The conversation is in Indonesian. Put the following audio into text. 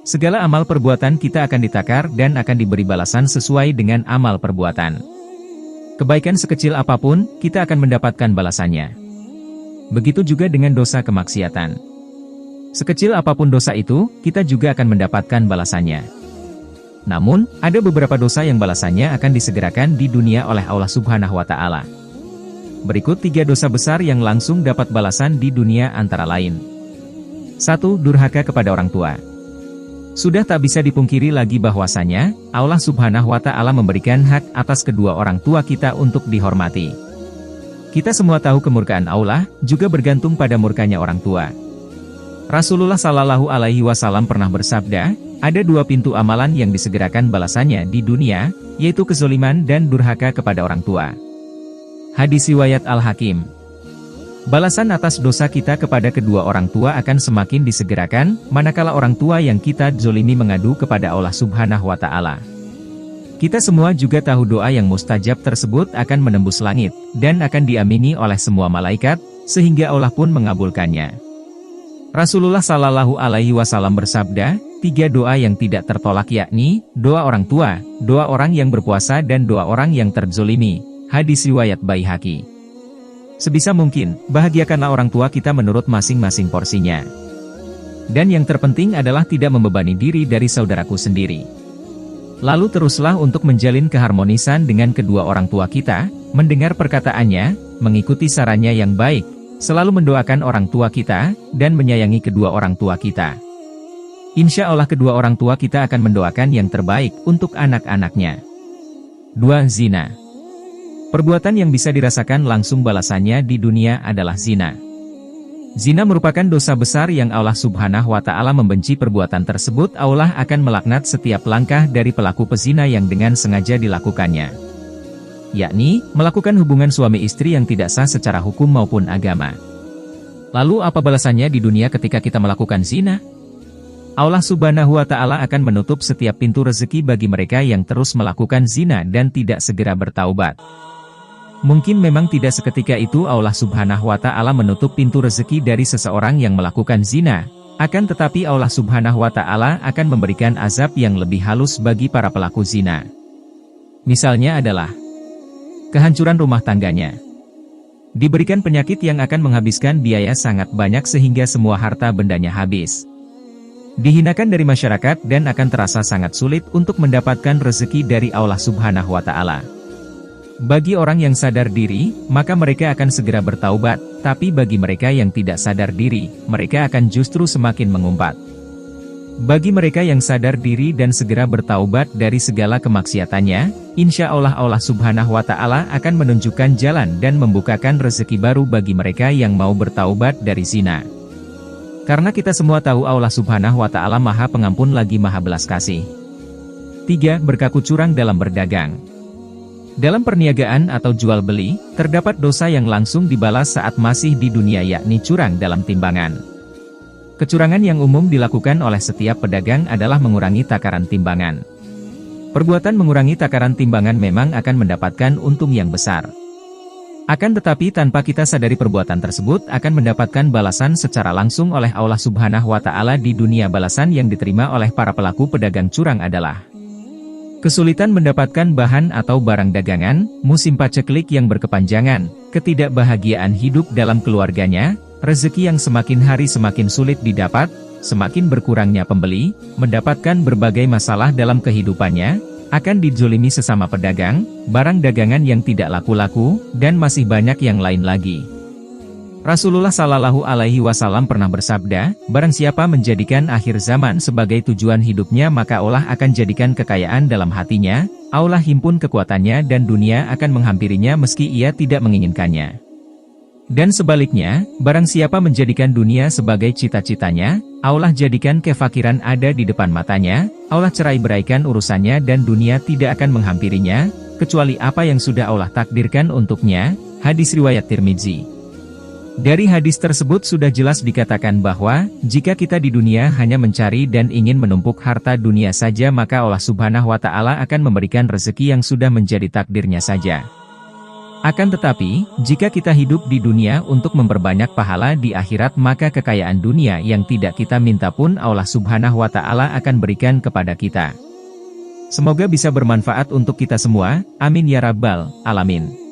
Segala amal perbuatan kita akan ditakar dan akan diberi balasan sesuai dengan amal perbuatan. Kebaikan sekecil apapun, kita akan mendapatkan balasannya. Begitu juga dengan dosa kemaksiatan. Sekecil apapun dosa itu, kita juga akan mendapatkan balasannya. Namun, ada beberapa dosa yang balasannya akan disegerakan di dunia oleh Allah Subhanahu wa Ta'ala. Berikut 3 dosa besar yang langsung dapat balasan di dunia antara lain. 1. Durhaka kepada orang tua. Sudah tak bisa dipungkiri lagi bahwasanya, Allah Subhanahu wa Ta'ala memberikan hak atas kedua orang tua kita untuk dihormati. Kita semua tahu kemurkaan Allah juga bergantung pada murkanya orang tua. Rasulullah Shallallahu Alaihi Wasallam pernah bersabda, ada 2 pintu amalan yang disegerakan balasannya di dunia, yaitu kezoliman dan durhaka kepada orang tua. Hadis riwayat Al-Hakim. Balasan atas dosa kita kepada kedua orang tua akan semakin disegerakan, manakala orang tua yang kita zolimi mengadu kepada Allah Subhanahu wa Ta'ala. Kita semua juga tahu doa yang mustajab tersebut akan menembus langit, dan akan diamini oleh semua malaikat, sehingga Allah pun mengabulkannya. Rasulullah Shallallahu Alaihi Wasallam bersabda, 3 doa yang tidak tertolak yakni, doa orang tua, doa orang yang berpuasa dan doa orang yang terzolimi. Hadis riwayat Baihaqi. Sebisa mungkin, bahagiakanlah orang tua kita menurut masing-masing porsinya. Dan yang terpenting adalah tidak membebani diri dari saudaraku sendiri. Lalu teruslah untuk menjalin keharmonisan dengan kedua orang tua kita, mendengar perkataannya, mengikuti sarannya yang baik, selalu mendoakan orang tua kita, dan menyayangi kedua orang tua kita. Insya Allah kedua orang tua kita akan mendoakan yang terbaik untuk anak-anaknya. 2. Zina. Perbuatan yang bisa dirasakan langsung balasannya di dunia adalah zina. Zina merupakan dosa besar yang Allah Subhanahu wa Ta'ala membenci. Perbuatan tersebut Allah akan melaknat setiap langkah dari pelaku pezina yang dengan sengaja dilakukannya. Yakni, melakukan hubungan suami istri yang tidak sah secara hukum maupun agama. Lalu apa balasannya di dunia ketika kita melakukan zina? Allah Subhanahu wa Ta'ala akan menutup setiap pintu rezeki bagi mereka yang terus melakukan zina dan tidak segera bertaubat. Mungkin memang tidak seketika itu Allah Subhanahu wa Ta'ala menutup pintu rezeki dari seseorang yang melakukan zina, akan tetapi Allah Subhanahu wa Ta'ala akan memberikan azab yang lebih halus bagi para pelaku zina. Misalnya adalah kehancuran rumah tangganya. Diberikan penyakit yang akan menghabiskan biaya sangat banyak sehingga semua harta bendanya habis. Dihinakan dari masyarakat dan akan terasa sangat sulit untuk mendapatkan rezeki dari Allah Subhanahu wa Ta'ala. Bagi orang yang sadar diri, maka mereka akan segera bertaubat, tapi bagi mereka yang tidak sadar diri, mereka akan justru semakin mengumpat. Bagi mereka yang sadar diri dan segera bertaubat dari segala kemaksiatannya, insya Allah Allah Subhanahu wa Ta'ala akan menunjukkan jalan dan membukakan rezeki baru bagi mereka yang mau bertaubat dari zina. Karena kita semua tahu Allah Subhanahu wa Ta'ala Maha Pengampun lagi Maha Belas Kasih. 3. Berlaku curang dalam berdagang. Dalam perniagaan atau jual beli, terdapat dosa yang langsung dibalas saat masih di dunia yakni curang dalam timbangan. Kecurangan yang umum dilakukan oleh setiap pedagang adalah mengurangi takaran timbangan. Perbuatan mengurangi takaran timbangan memang akan mendapatkan untung yang besar. Akan tetapi tanpa kita sadari perbuatan tersebut akan mendapatkan balasan secara langsung oleh Allah Subhanahu wa Ta'ala di dunia. Balasan yang diterima oleh para pelaku pedagang curang adalah kesulitan mendapatkan bahan atau barang dagangan, musim paceklik yang berkepanjangan, ketidakbahagiaan hidup dalam keluarganya, rezeki yang semakin hari semakin sulit didapat, semakin berkurangnya pembeli, mendapatkan berbagai masalah dalam kehidupannya, akan dizolimi sesama pedagang, barang dagangan yang tidak laku-laku, dan masih banyak yang lain lagi. Rasulullah Shallallahu Alaihi Wasallam pernah bersabda, barang siapa menjadikan akhir zaman sebagai tujuan hidupnya maka Allah akan jadikan kekayaan dalam hatinya, Allah himpun kekuatannya dan dunia akan menghampirinya meski ia tidak menginginkannya. Dan sebaliknya, barang siapa menjadikan dunia sebagai cita-citanya, Allah jadikan kefakiran ada di depan matanya, Allah cerai-beraikan urusannya dan dunia tidak akan menghampirinya, kecuali apa yang sudah Allah takdirkan untuknya. Hadis riwayat Tirmidzi. Dari hadis tersebut sudah jelas dikatakan bahwa, jika kita di dunia hanya mencari dan ingin menumpuk harta dunia saja maka Allah Subhanahu wa Ta'ala akan memberikan rezeki yang sudah menjadi takdirnya saja. Akan tetapi, jika kita hidup di dunia untuk memperbanyak pahala di akhirat, maka kekayaan dunia yang tidak kita minta pun Allah Subhanahu wa Ta'ala akan berikan kepada kita. Semoga bisa bermanfaat untuk kita semua. Amin ya rabbal alamin.